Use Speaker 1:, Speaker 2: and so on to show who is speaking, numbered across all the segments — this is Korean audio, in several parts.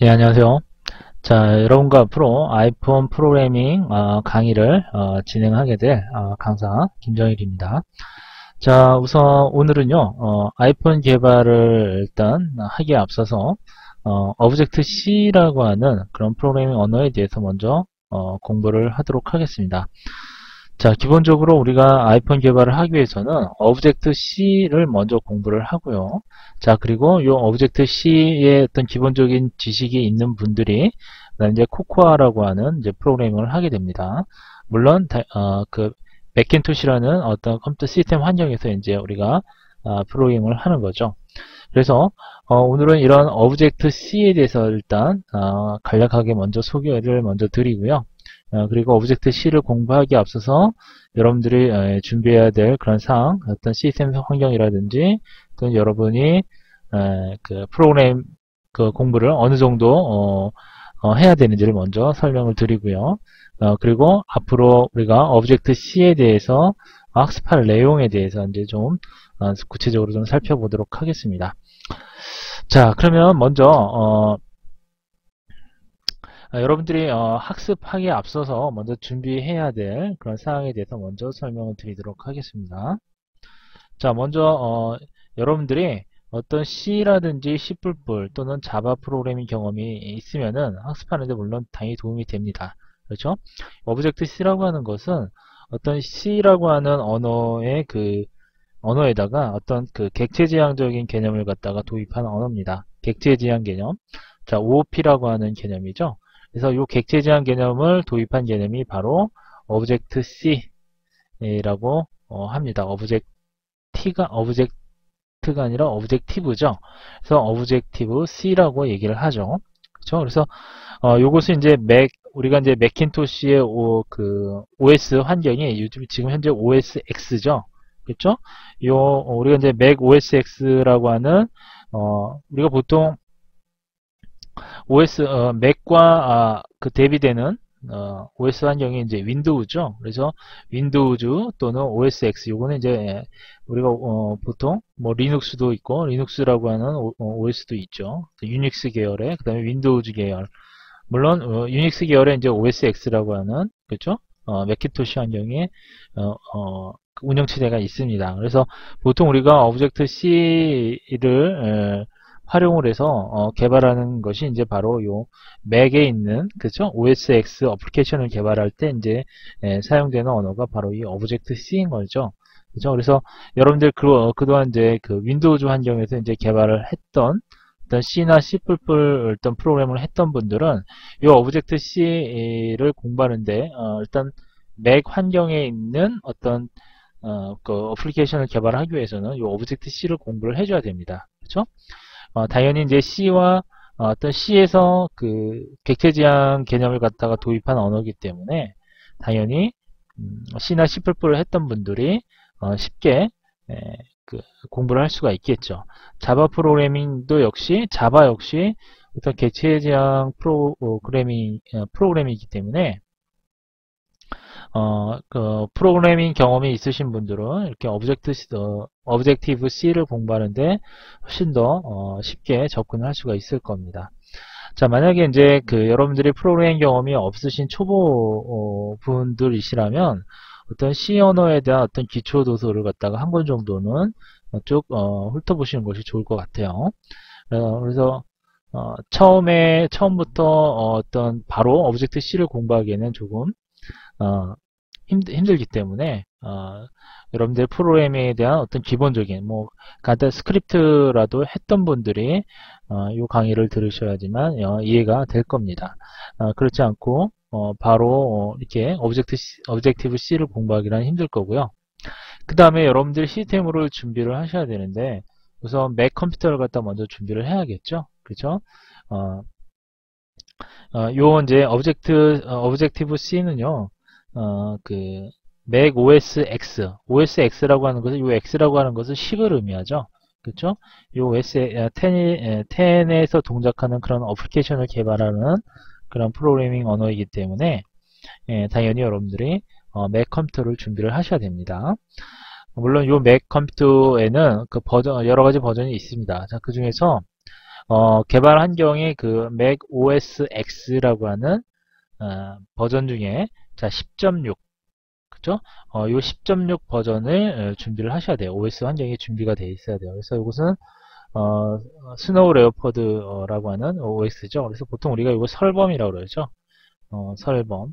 Speaker 1: 예, 안녕하세요. 자, 여러분과 앞으로 아이폰 프로그래밍 강의를 진행하게 될 강사 김정일입니다. 자, 우선 오늘은요, 아이폰 개발을 일단 하기에 앞서서 오브젝트 C라고 하는 그런 프로그래밍 언어에 대해서 먼저 공부를 하도록 하겠습니다. 자, 기본적으로 우리가 아이폰 개발을 하기 위해서는 오브젝트 C를 먼저 공부를 하고요. 자, 그리고 이 오브젝트 C의 어떤 기본적인 지식이 있는 분들이 그다음에 이제 코코아라고 하는 이제 프로그래밍을 하게 됩니다. 물론 그 맥킨토시라는 어떤 컴퓨터 시스템 환경에서 이제 우리가 프로그래밍을 하는 거죠. 그래서 오늘은 이런 오브젝트 C에 대해서 일단 간략하게 먼저 소개를 먼저 드리고요. 그리고 오브젝트 C를 공부하기에 앞서서 여러분들이 준비해야 될 그런 사항, 어떤 시스템 환경이라든지 또는 여러분이 그 프로그램 그 공부를 어느 정도 해야 되는지를 먼저 설명을 드리고요. 그리고 앞으로 우리가 오브젝트 C에 대해서 학습할 내용에 대해서 이제 좀 구체적으로 좀 살펴보도록 하겠습니다. 자, 그러면 먼저 여러분들이 학습하기에 앞서서 먼저 준비해야 될 그런 사항에 대해서 먼저 설명을 드리도록 하겠습니다. 자, 먼저 여러분들이 어떤 C라든지 C++ 또는 자바 프로그래밍 경험이 있으면은 학습하는데 물론 당연히 도움이 됩니다. 그렇죠? 오브젝트 C라고 하는 것은 어떤 C라고 하는 언어의 그 언어에다가 어떤 그 객체지향적인 개념을 갖다가 도입한 언어입니다. 객체지향 개념. 자, OOP라고 하는 개념이죠. 그래서 이 객체지향 개념을 도입한 개념이 바로 오브젝트 C라고 합니다. 오브젝트가 아니라 오브젝티브죠. 그래서 오브젝티브 C라고 얘기를 하죠. 그렇죠? 그래서 요것은 이제 우리가 이제 맥킨토시의 그 OS 환경이 요즘 지금 현재 OS X죠. 그렇죠? 우리가 이제 맥 OS X라고 하는 우리가 보통 OS 맥과 그 대비되는 OS 환경이 이제 윈도우죠. 그래서 윈도우즈 또는 OS X 요거는 이제 우리가 보통 뭐 리눅스도 있고 리눅스라고 하는 OS도 있죠. 유닉스 계열의 그다음에 윈도우즈 계열. 물론 유닉스 계열의 이제 OS X라고 하는 그렇죠? 맥킨토시 환경에 그 운영체제가 있습니다. 그래서 보통 우리가 오브젝트 C를 활용을 해서 개발하는 것이 이제 바로 요 맥에 있는 그죠? OS X 어플리케이션을 개발할 때 이제 사용되는 언어가 바로 이 오브젝트 C인 거죠. 그죠? 그래서 여러분들 그동안 이제 그 윈도우즈 환경에서 이제 개발을 했던 어떤 C나 C++ 어떤 프로그램을 했던 분들은 이 오브젝트 C를 공부하는데 일단 맥 환경에 있는 어떤 그 어플리케이션을 개발하기 위해서는 이 오브젝트 C를 공부를 해줘야 됩니다. 그렇죠? 당연히 이제 C와 어떤 C에서 그 객체지향 개념을 갖다가 도입한 언어이기 때문에 당연히 C나 C++를 했던 분들이 쉽게 그 공부를 할 수가 있겠죠. 자바 프로그래밍도 역시 자바 역시 어떤 객체지향 프로그래밍이기 때문에 그 프로그래밍 경험이 있으신 분들은 이렇게 오브젝티브 C를 공부하는데 훨씬 더 쉽게 접근할 수가 있을 겁니다. 자, 만약에 이제 그 여러분들이 프로그래밍 경험이 없으신 초보 분들이시라면 어떤 C 언어에 대한 어떤 기초 도서를 갖다가 한 권 정도는 쭉 훑어보시는 것이 좋을 것 같아요. 그래서 처음부터 어떤 바로 오브젝트 C를 공부하기에는 조금 힘들기 때문에 여러분들 프로그래밍에 대한 어떤 기본적인 뭐 간단 스크립트라도 했던 분들이 이 강의를 들으셔야지만 이해가 될 겁니다. 그렇지 않고 바로 이렇게 오브젝티브 C를 공부하기는 힘들 거고요. 그 다음에 여러분들이 시스템으로 준비를 하셔야 되는데 우선 맥 컴퓨터를 갖다 먼저 준비를 해야겠죠. 그렇죠? 요 이제 오브젝티브 C는요. 그 맥 OS X, OS X라고 하는 것은 요 X라고 하는 것은 10을 의미하죠. 그렇죠? 요 OS 10에서 동작하는 그런 어플리케이션을 개발하는 그런 프로그래밍 언어이기 때문에 당연히 여러분들이 맥 컴퓨터를 준비를 하셔야 됩니다. 물론 요 맥 컴퓨터에는 그 버전 여러 가지 버전이 있습니다. 자, 그 중에서 개발 환경이 그 맥 OS X라고 하는 버전 중에 자 10.6 그죠? 요 10.6 버전을 준비를 하셔야 돼요. OS 환경이 준비가 되어 있어야 돼요. 그래서 이것은 스노우 레오퍼드라고 하는 OS죠. 그래서 보통 우리가 이거 설범이라고 그러죠. 설범.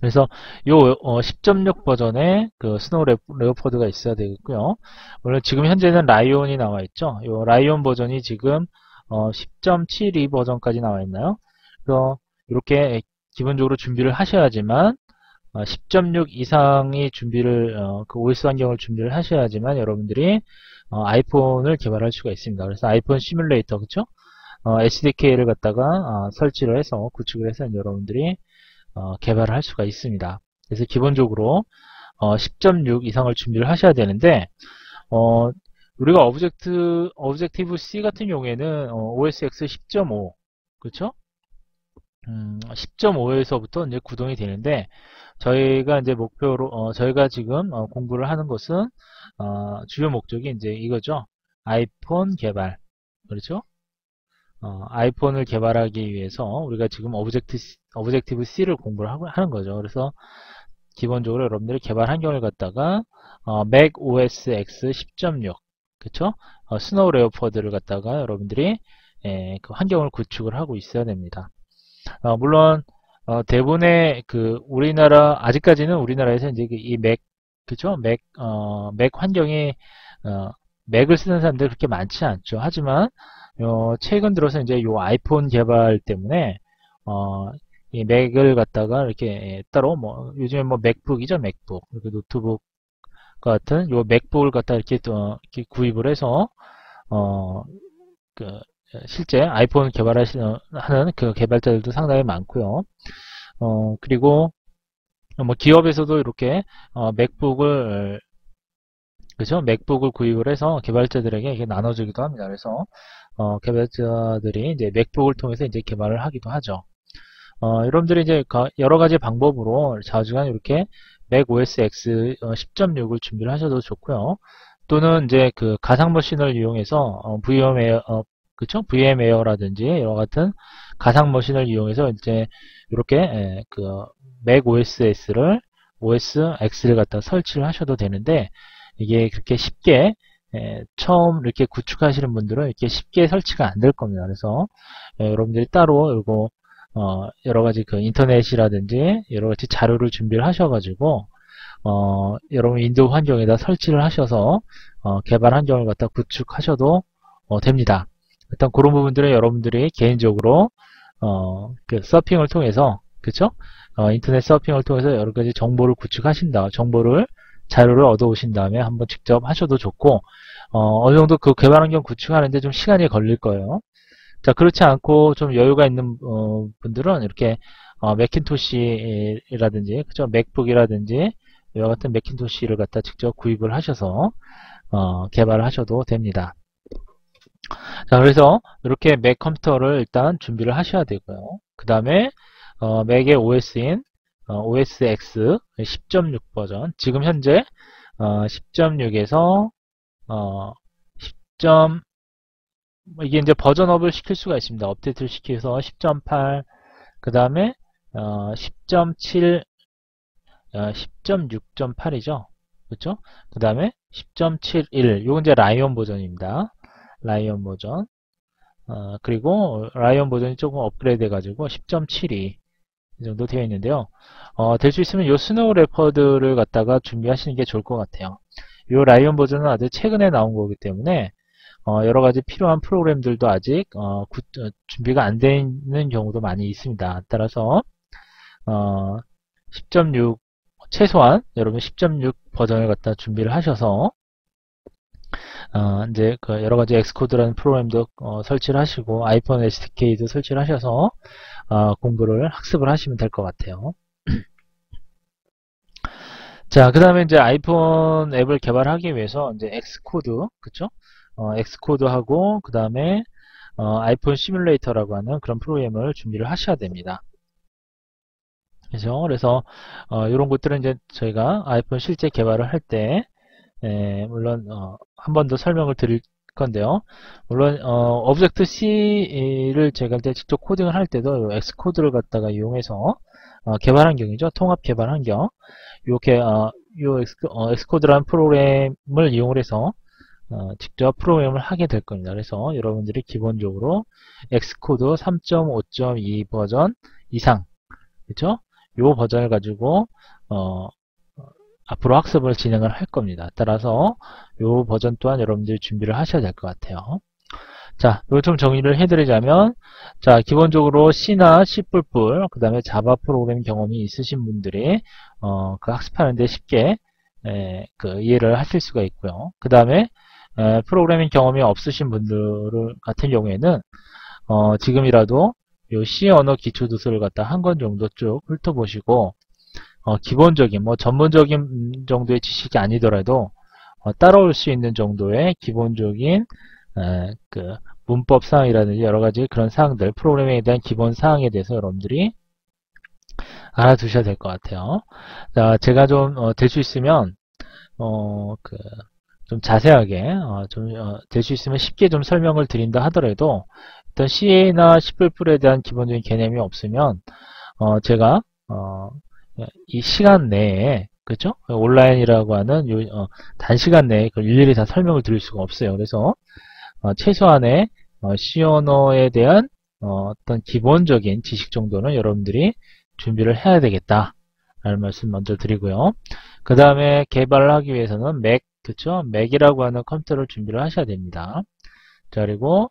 Speaker 1: 그래서 요 10.6 버전의 그 스노우 레오퍼드가 있어야 되겠고요. 물론 지금 현재는 라이온이 나와 있죠. 요 라이온 버전이 지금 10.72 버전까지 나와 있나요? 그래서 이렇게 기본적으로 준비를 하셔야지만 10.6 이상의 준비를 그 OS 환경을 준비를 하셔야지만 여러분들이 아이폰을 개발할 수가 있습니다. 그래서 아이폰 시뮬레이터 그쵸? SDK를 갖다가 설치를 해서 구축을 해서 여러분들이 개발을 할 수가 있습니다. 그래서 기본적으로 10.6 이상을 준비를 하셔야 되는데 우리가 오브젝티브 C 같은 경우에는 OSX 10.5 그렇죠? 10.5에서부터 이제 구동이 되는데 저희가 이제 목표로 저희가 지금 공부를 하는 것은 주요 목적이 이제 이거죠. 아이폰 개발 그렇죠? 아이폰을 개발하기 위해서 우리가 지금 오브젝티브 C를 공부를 하는 거죠. 그래서 기본적으로 여러분들이 개발 환경을 갖다가 맥 OS X 10.6 그쵸? 스노우 레오퍼드를 갖다가 여러분들이 그 환경을 구축을 하고 있어야 됩니다. 물론 대부분의 그 우리나라 아직까지는 우리나라에서 이제 이 맥 그죠? 맥 환경이 맥을 쓰는 사람들이 그렇게 많지 않죠. 하지만 최근 들어서 이제 요 아이폰 개발 때문에 이 맥을 갖다가 이렇게 따로 뭐 요즘에 뭐 맥북이죠, 맥북 이렇게 노트북 같은 요 맥북을 갖다 이렇게 또 이렇게 구입을 해서 그 실제 아이폰 개발하시는 하는 그 개발자들도 상당히 많고요. 그리고 뭐 기업에서도 이렇게 맥북을 그죠? 맥북을 구입을 해서 개발자들에게 이렇게 나눠주기도 합니다. 그래서 개발자들이 이제 맥북을 통해서 이제 개발을 하기도 하죠. 여러분들이 이제 여러 가지 방법으로 좌우지간 이렇게 맥 OS X 10.6을 준비를 하셔도 좋고요. 또는 이제 그 가상 머신을 이용해서 VMware 그쵸? VMware라든지 이와 같은 가상 머신을 이용해서 이제 이렇게 그 맥 OS X를 갖다 설치를 하셔도 되는데 이게 그렇게 쉽게 처음 이렇게 구축하시는 분들은 이렇게 쉽게 설치가 안 될 겁니다. 그래서 여러분들이 따로 이거 여러 가지 그 인터넷이라든지 여러 가지 자료를 준비를 하셔가지고 여러분 윈도우 환경에다 설치를 하셔서 개발 환경을 갖다 구축하셔도 됩니다. 일단 그런 부분들은 여러분들이 개인적으로 그 서핑을 통해서 그쵸? 인터넷 서핑을 통해서 여러 가지 정보를 구축하신다. 정보를 자료를 얻어 오신 다음에 한번 직접 하셔도 좋고 어느 정도 그 개발 환경 구축하는데 좀 시간이 걸릴 거예요. 자, 그렇지 않고 좀 여유가 있는 분들은 이렇게 맥킨토시라든지 그죠? 맥북이라든지 이와 같은 맥킨토시를 갖다 직접 구입을 하셔서 개발을 하셔도 됩니다. 자, 그래서 이렇게 맥 컴퓨터를 일단 준비를 하셔야 되고요. 그 다음에 맥의 OS인 OS X 10.6 버전 지금 현재 10.6에서 10. 이게 이제 버전업을 시킬 수가 있습니다. 업데이트를 시켜서 10.8 그 다음에 10.7 10.6.8이죠. 그렇죠? 그 다음에 10.71 요건 이제 라이온 버전입니다. 라이온 버전 그리고 라이온 버전이 조금 업그레이드 해가지고 10.72 이 정도 되어 있는데요. 될 수 있으면 요 스노우 레퍼드를 갖다가 준비하시는 게 좋을 것 같아요. 요 라이온 버전은 아주 최근에 나온 거기 때문에 여러 가지 필요한 프로그램들도 아직 준비가 안 되는 경우도 많이 있습니다. 따라서 10.6 최소한 여러분 10.6 버전을 갖다 준비를 하셔서 이제 그 여러 가지 엑스코드라는 프로그램도 설치를 하시고 아이폰 SDK도 설치를 하셔서 공부를 학습을 하시면 될 것 같아요. 자, 그 다음에 이제 아이폰 앱을 개발하기 위해서 이제 엑스코드, 그쵸? 엑스코드하고 그 다음에 아이폰 시뮬레이터라고 하는 그런 프로그램을 준비를 하셔야 됩니다. 그죠? 그래서 이런 것들은 이제 저희가 아이폰 실제 개발을 할 때 물론 한 번 더 설명을 드릴 건데요. 물론 오브젝트 C를 제가 이제 직접 코딩을 할 때도 X코드를 갖다가 이용해서 개발 환경이죠. 통합 개발 환경. 이렇게 요 X코드라는 프로그램을 이용을 해서 직접 프로그램을 하게 될 겁니다. 그래서 여러분들이 기본적으로 X코드 3.5.2 버전 이상, 그렇죠? 요 버전을 가지고 앞으로 학습을 진행을 할 겁니다. 따라서 요 버전 또한 여러분들이 준비를 하셔야 될 것 같아요. 자, 이거 좀 정리를 해드리자면, 자, 기본적으로 C나 C++, 그 다음에 자바 프로그램 경험이 있으신 분들이 그 학습하는데 쉽게 이해를 하실 수가 있고요. 그 다음에 프로그래밍 경험이 없으신 분들 같은 경우에는 지금이라도 요 C 언어 기초 도서를 갖다 한 권 정도 쭉 훑어보시고 기본적인 뭐 전문적인 정도의 지식이 아니더라도 따라올 수 있는 정도의 기본적인 그 문법 사항이라든지 여러 가지 그런 사항들, 프로그래밍에 대한 기본 사항에 대해서 여러분들이 알아두셔야 될 것 같아요. 자, 제가 좀 될 수 있으면 좀 자세하게 될 수 있으면 쉽게 좀 설명을 드린다 하더라도 일단 C나 C++에 대한 기본적인 개념이 없으면 제가 이 시간 내에 그렇죠? 온라인이라고 하는 단시간 내에 그걸 일일이 다 설명을 드릴 수가 없어요. 그래서 최소한의 C 언어에 대한 어떤 기본적인 지식 정도는 여러분들이 준비를 해야 되겠다 라는 말씀 먼저 드리고요. 그 다음에 개발을 하기 위해서는 맥, 그쵸? 맥이라고 하는 컴퓨터를 준비를 하셔야 됩니다. 자, 그리고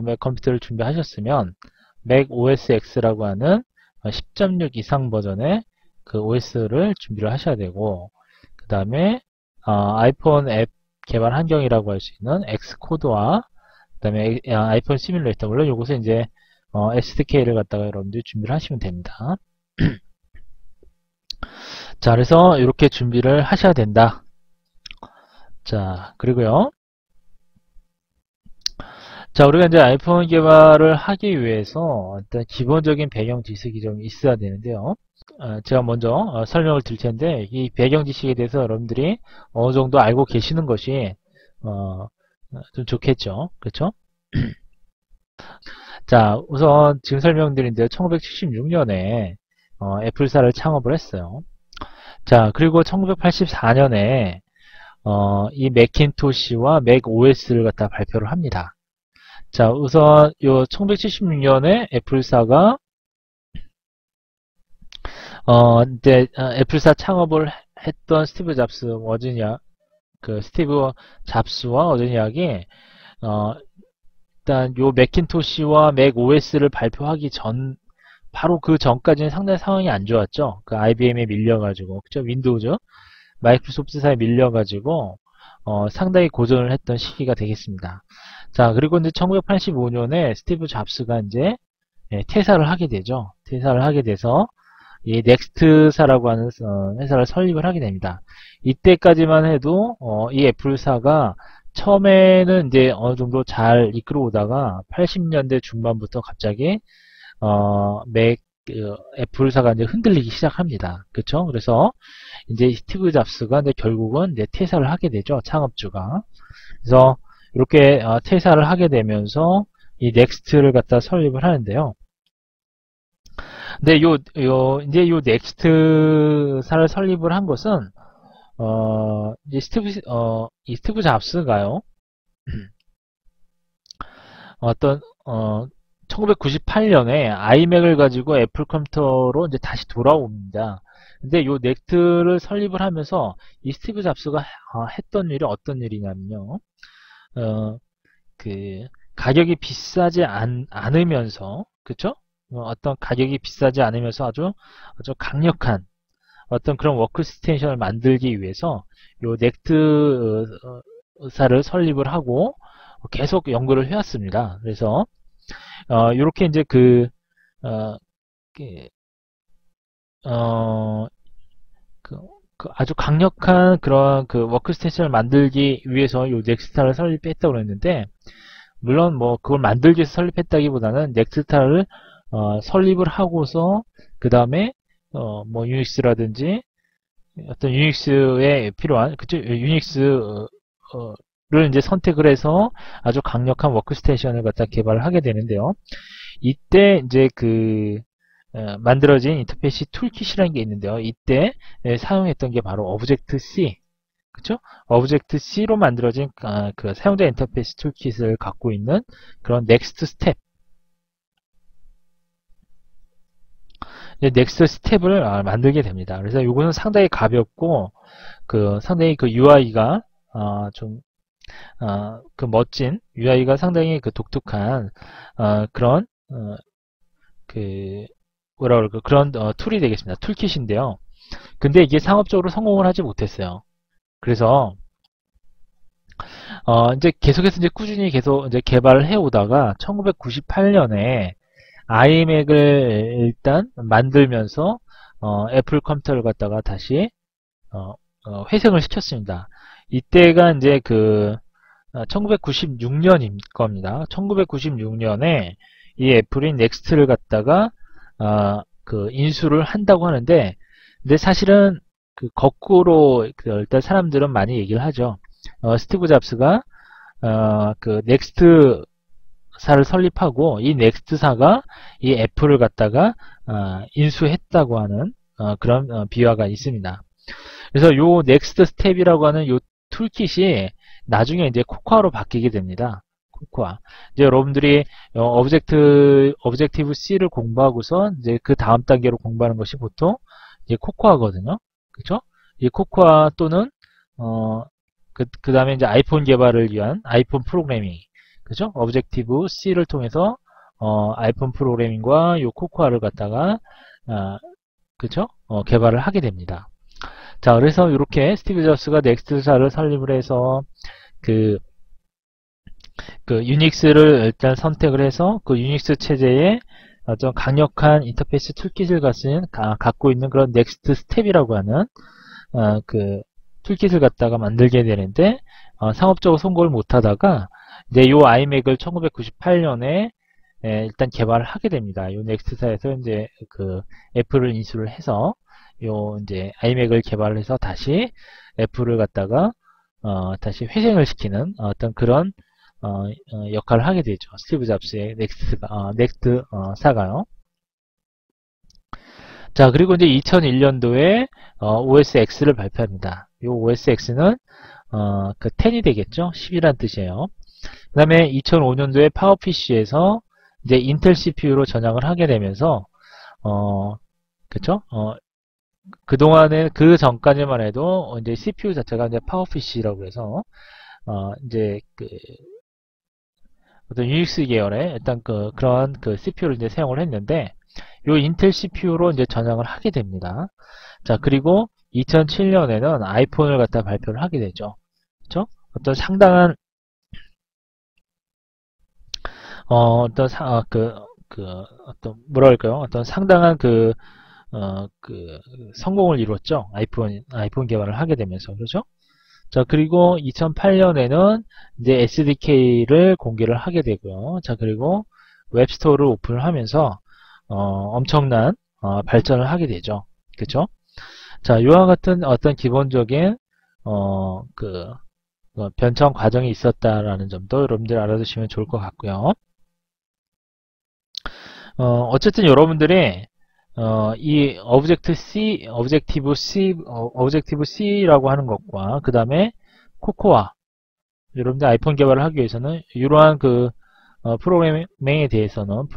Speaker 1: 맥 컴퓨터를 준비하셨으면 맥 OS X라고 하는 10.6 이상 버전의 그 OS를 준비를 하셔야 되고, 그 다음에 아이폰 앱 개발 환경이라고 할 수 있는 X코드와 그 다음에 아이폰 시뮬레이터, 물론 요것은 이제 SDK를 갖다가 여러분들이 준비를 하시면 됩니다. 자, 그래서 이렇게 준비를 하셔야 된다. 자, 그리고요. 자, 우리가 이제 아이폰 개발을 하기 위해서 일단 기본적인 배경 지식이 좀 있어야 되는데요. 제가 먼저 설명을 드릴 텐데, 이 배경 지식에 대해서 여러분들이 어느 정도 알고 계시는 것이 좀 좋겠죠. 그렇죠? 자, 우선 지금 설명드린 대로 1976년에 애플사를 창업을 했어요. 자, 그리고 1984년에 이 맥킨토시와 맥 OS를 갖다 발표를 합니다. 자, 우선 요 1976년에 애플사가 이제 애플사 창업을 했던 스티브 잡스 워지니아 그 스티브 잡스와 워지니아가 일단 요 맥킨토시와 맥 OS를 발표하기 전 바로 그 전까지는 상당히 상황이 안 좋았죠. 그 IBM에 밀려가지고 그죠? 윈도우즈 마이크로소프트사에 밀려가지고 상당히 고전을 했던 시기가 되겠습니다. 자, 그리고 이제 1985년에 스티브 잡스가 이제 퇴사를 하게 되죠. 퇴사를 하게 돼서 이 넥스트사라고 하는 회사를 설립을 하게 됩니다. 이때까지만 해도 이 애플사가 처음에는 이제 어느 정도 잘 이끌어오다가 80년대 중반부터 갑자기 애플사가 이제 흔들리기 시작합니다. 그쵸? 그래서 이제 스티브 잡스가 이제 결국은 이제 퇴사를 하게 되죠. 창업주가. 그래서 이렇게 퇴사를 하게 되면서 이 넥스트를 갖다 설립을 하는데요. 근데 이제 요 넥스트사를 설립을 한 것은 이제 이 스티브 잡스가요. 어떤 1998년에 아이맥을 가지고 애플 컴퓨터로 이제 다시 돌아옵니다. 근데 요 넥스트를 설립을 하면서 이 스티브 잡스가 했던 일이 어떤 일이냐면요. 그 가격이 비싸지 않으면서 그쵸? 어떤 가격이 비싸지 않으면서 아주 강력한 어떤 그런 워크스테이션을 만들기 위해서 요 넥스트사를 설립을 하고 계속 연구를 해왔습니다. 그래서 이렇게 이제 아주 강력한 그런 워크스테이션을 만들기 위해서 요 넥스트사를 설립했다고 그랬는데, 물론 뭐 그걸 만들기 위해서 설립했다기보다는 넥스트사를 설립을 하고서 그 다음에 뭐 유닉스라든지 어떤 유닉스에 필요한 그쵸 유닉스 이제 선택을 해서 아주 강력한 워크스테이션을 갖다 개발을 하게 되는데요. 이때 이제 만들어진 인터페이스 툴킷이라는 게 있는데요. 이때 사용했던 게 바로 오브젝트 C, 그쵸? 오브젝트 C로 만들어진 그 사용자 인터페이스 툴킷을 갖고 있는 그런 넥스트 스텝, 넥스트 스텝을 만들게 됩니다. 그래서 이거는 상당히 가볍고 상당히 UI가 좀 멋진 UI가 상당히 독특한 그런 뭐라 그럴까 그런 툴이 되겠습니다. 툴킷인데요. 근데 이게 상업적으로 성공을 하지 못했어요. 그래서 이제 계속해서 이제 꾸준히 계속 이제 개발을 해오다가 1998년에 아이맥을 일단 만들면서 애플 컴퓨터를 갖다가 다시 회생을 시켰습니다. 이때가 이제 1996년일 겁니다. 1996년에 이 애플이 넥스트를 갖다가 인수를 한다고 하는데, 근데 사실은 거꾸로 일단 사람들은 많이 얘기를 하죠. 스티브 잡스가 넥스트사를 설립하고 이 넥스트사가 이 애플을 갖다가 인수했다고 하는 그런 비화가 있습니다. 그래서 요 넥스트 스텝이라고 하는 요 툴킷이 나중에 이제 코코아로 바뀌게 됩니다. 코코아. 이제 여러분들이 오브젝티브 C를 공부하고서 이제 그 다음 단계로 공부하는 것이 보통 이제 코코아거든요. 그렇죠? 이 코코아 또는 그 다음에 이제 아이폰 개발을 위한 아이폰 프로그래밍, 그죠? 오브젝티브 C를 통해서 아이폰 프로그래밍과 요 코코아를 갖다가 그죠? 개발을 하게 됩니다. 자, 그래서 이렇게 스티브 잡스가 넥스트사를 설립을 해서 유닉스를 일단 선택을 해서 그 유닉스 체제에 어떤 강력한 인터페이스 툴킷을 갖고 있는 그런 넥스트 스텝이라고 하는 툴킷을 갖다가 만들게 되는데 상업적으로 성공을 못하다가 이제 요 아이맥을 1998년에 일단 개발을 하게 됩니다. 요 넥스트사에서 이제 애플을 인수를 해서 요 이제 아이맥을 개발을 해서 다시 애플을 갖다가 다시 회생을 시키는 어떤 그런 역할을 하게 되죠. 스티브 잡스의 넥스트사가요. 자, 그리고 이제 2001년도에 OS X를 발표합니다. 이 OS X는 10이 되겠죠? 10이란 뜻이에요. 그 다음에 2005년도에 파워PC에서 이제 인텔 CPU로 전향을 하게 되면서 그쵸? 그동안에 그 전까지만 해도 이제 CPU 자체가 이제 파워PC라고 해서 이제 어떤 유닉스 계열의 일단 그런 CPU를 이제 사용을 했는데 요 인텔 CPU로 이제 전향을 하게 됩니다. 자, 그리고 2007년에는 아이폰을 갖다 발표를 하게 되죠. 그렇죠? 어떤 상당한 어떤 뭐랄까요? 어떤 상당한 성공을 이뤘죠. 아이폰 개발을 하게 되면서. 그렇죠? 자, 그리고 2008년에는 이제 SDK를 공개를 하게 되고요. 자, 그리고 웹스토어를 오픈을 하면서 엄청난 발전을 하게 되죠. 그쵸? 자, 이와 같은 어떤 기본적인 변천 과정이 있었다라는 점도 여러분들 알아두시면 좋을 것 같고요. 어쨌든 여러분들이 이 오브젝티브 C라고 하는 것과 그 다음에 코코아, 여러분들 아이폰 개발을 하기 위해서는 이러한 프로그래밍에 대해서는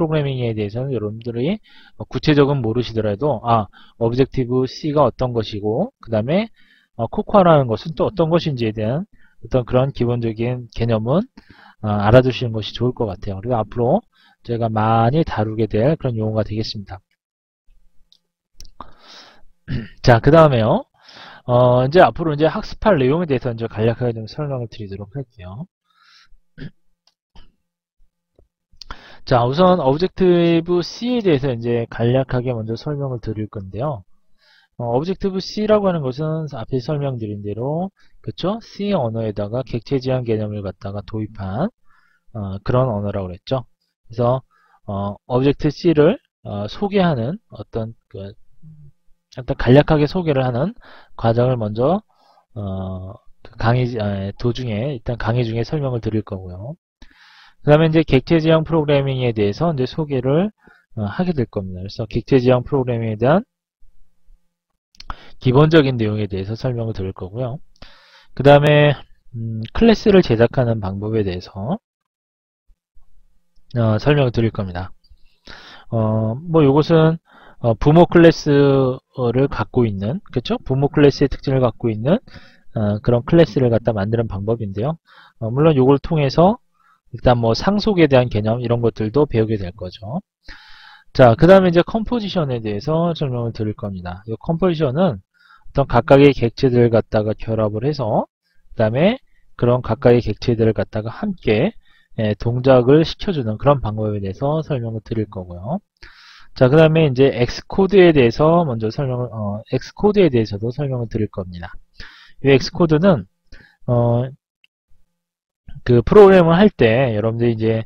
Speaker 1: 여러분들이 구체적으로 모르시더라도 오브젝티브 C가 어떤 것이고 그 다음에 코코아라는 것은 또 어떤 것인지에 대한 어떤 그런 기본적인 개념은 알아두시는 것이 좋을 것 같아요. 그리고 앞으로 제가 많이 다루게 될 그런 용어가 되겠습니다. 자, 그 다음에요. 이제 앞으로 이제 학습할 내용에 대해서 이제 간략하게 좀 설명을 드리도록 할게요. 자, 우선 오브젝티브 C에 대해서 이제 간략하게 먼저 설명을 드릴 건데요. 오브젝티브 C라고 하는 것은 앞에 설명드린 대로 그쵸? C 언어에다가 객체 지향 개념을 갖다가 도입한 그런 언어라고 그랬죠. 그래서 오브젝트 C를 소개하는 어떤 간략하게 소개를 하는 과정을 먼저 도중에 일단 강의 중에 설명을 드릴 거고요. 그 다음에 이제 객체 지향 프로그래밍에 대해서 이제 소개를 하게 될 겁니다. 그래서 객체 지향 프로그래밍에 대한 기본적인 내용에 대해서 설명을 드릴 거고요. 그 다음에 클래스를 제작하는 방법에 대해서 설명을 드릴 겁니다. 뭐 요것은 부모 클래스를 갖고 있는, 그쵸? 부모 클래스의 특징을 갖고 있는 그런 클래스를 갖다 만드는 방법인데요. 물론 요걸 통해서 일단 뭐 상속에 대한 개념 이런 것들도 배우게 될 거죠. 자, 그 다음에 이제 컴포지션에 대해서 설명을 드릴 겁니다. 이 컴포지션은 어떤 각각의 객체들을 갖다가 결합을 해서 그 다음에 그런 각각의 객체들을 갖다가 함께 동작을 시켜주는 그런 방법에 대해서 설명을 드릴 거고요. 자, 그 다음에 이제 엑스코드에 대해서 먼저 엑스코드에 대해서도 설명을 드릴 겁니다. 이 엑스코드는 그 프로그램을 할 때 여러분들이 이제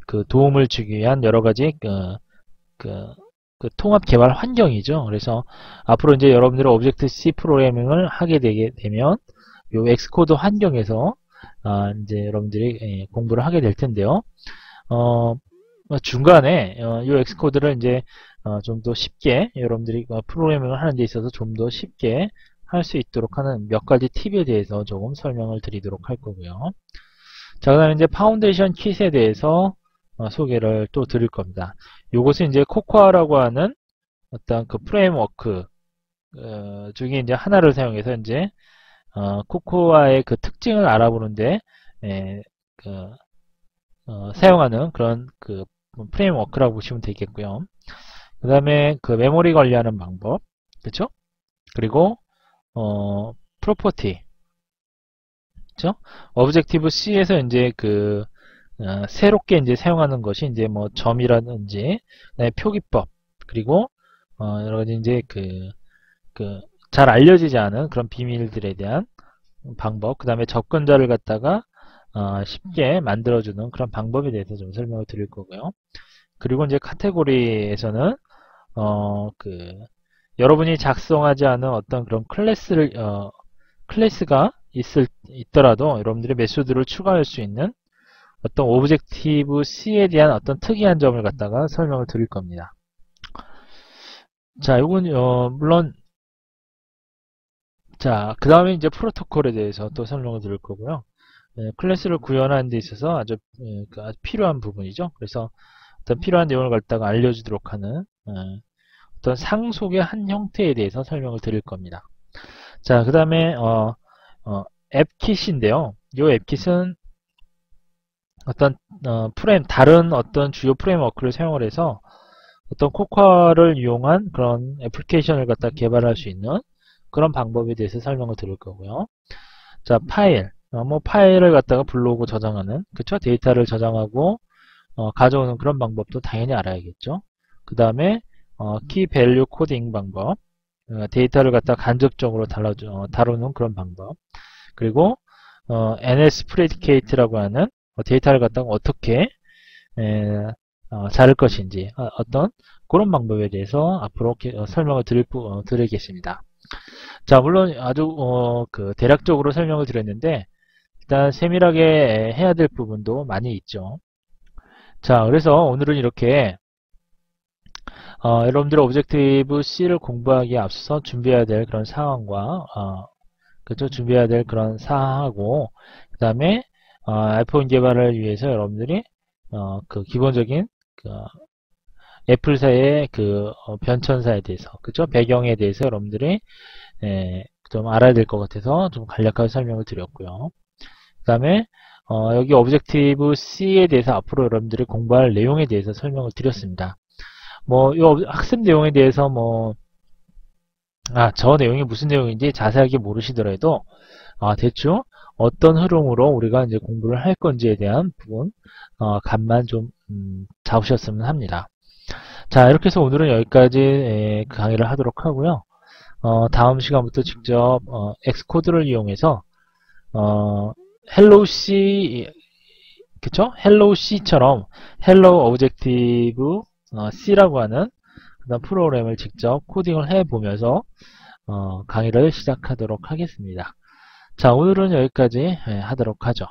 Speaker 1: 그 도움을 주기 위한 여러 가지 그 통합 개발 환경이죠. 그래서 앞으로 이제 여러분들이 오브젝트 C 프로그래밍을 하게 되게 되면 요 엑스코드 환경에서 이제 여러분들이 공부를 하게 될 텐데요. 중간에 요 엑스코드를 이제 좀 더 쉽게 여러분들이 프로그래밍을 하는 데 있어서 좀 더 쉽게 할 수 있도록 하는 몇 가지 팁에 대해서 조금 설명을 드리도록 할 거고요. 자, 그 다음에 이제 파운데이션 킷에 대해서 소개를 또 드릴 겁니다. 요것은 이제 코코아라고 하는 어떤 그 프레임워크 중에 이제 하나를 사용해서 이제 코코아의 그 특징을 알아보는데 사용하는 그런 그 프레임워크라고 보시면 되겠고요. 그 다음에 그 메모리 관리하는 방법, 그렇죠? 그리고 프로퍼티, 그렇죠? 오브젝티브 C에서 이제 그 새롭게 이제 사용하는 것이 이제 뭐 점이라든지 표기법, 그리고 여러 가지 이제 잘 알려지지 않은 그런 비밀들에 대한 방법, 그 다음에 접근자를 갖다가 쉽게 만들어주는 그런 방법에 대해서 좀 설명을 드릴 거고요. 그리고 이제 카테고리에서는 여러분이 작성하지 않은 어떤 그런 클래스가 있더라도 여러분들이 메소드를 추가할 수 있는 어떤 오브젝티브 C에 대한 어떤 특이한 점을 갖다가 설명을 드릴 겁니다. 자, 이건 물론 자, 그 다음에 이제 프로토콜에 대해서 또 설명을 드릴 거고요. 클래스를 구현하는 데 있어서 아주 필요한 부분이죠. 그래서 어떤 필요한 내용을 갖다가 알려주도록 하는 어떤 상속의 한 형태에 대해서 설명을 드릴 겁니다. 자, 그 다음에 앱킷인데요. 이 앱킷은 어떤 다른 어떤 주요 프레임워크를 사용을 해서 어떤 코코아를 이용한 그런 애플리케이션을 갖다 개발할 수 있는 그런 방법에 대해서 설명을 드릴 거고요. 자, 뭐 파일을 갖다가 불러오고 저장하는, 그쵸? 데이터를 저장하고 가져오는 그런 방법도 당연히 알아야겠죠. 그 다음에 키 밸류 코딩 방법, 데이터를 갖다 간접적으로 다루는 그런 방법, 그리고 NS 프레디케이트라고 하는 데이터를 갖다가 어떻게 자를 것인지 어떤 그런 방법에 대해서 앞으로 설명을 드리겠습니다. 자, 물론 아주 대략적으로 설명을 드렸는데 일단 세밀하게 해야 될 부분도 많이 있죠. 자, 그래서 오늘은 이렇게 여러분들이 오브젝티브 C를 공부하기에 앞서서 준비해야 될 그런 상황과 그렇죠? 준비해야 될 그런 사항하고 그 다음에 아이폰 개발을 위해서 여러분들이 그 기본적인 애플사의 변천사에 대해서, 그죠? 배경에 대해서 여러분들이 좀 알아야 될 것 같아서 좀 간략하게 설명을 드렸고요. 그 다음에 여기 오브젝티브 C에 대해서 앞으로 여러분들이 공부할 내용에 대해서 설명을 드렸습니다. 뭐 이 학습 내용에 대해서 저 내용이 무슨 내용인지 자세하게 모르시더라도 대충 어떤 흐름으로 우리가 이제 공부를 할 건지에 대한 부분 감만 좀 잡으셨으면 합니다. 자, 이렇게 해서 오늘은 여기까지 강의를 하도록 하고요. 다음 시간부터 직접 엑스코드를 이용해서 헬로우 C, 그쵸? 헬로우 C처럼 헬로우 오브젝티브 C라고 하는 그다음 프로그램을 직접 코딩을 해보면서 강의를 시작하도록 하겠습니다. 자, 오늘은 여기까지 하도록 하죠.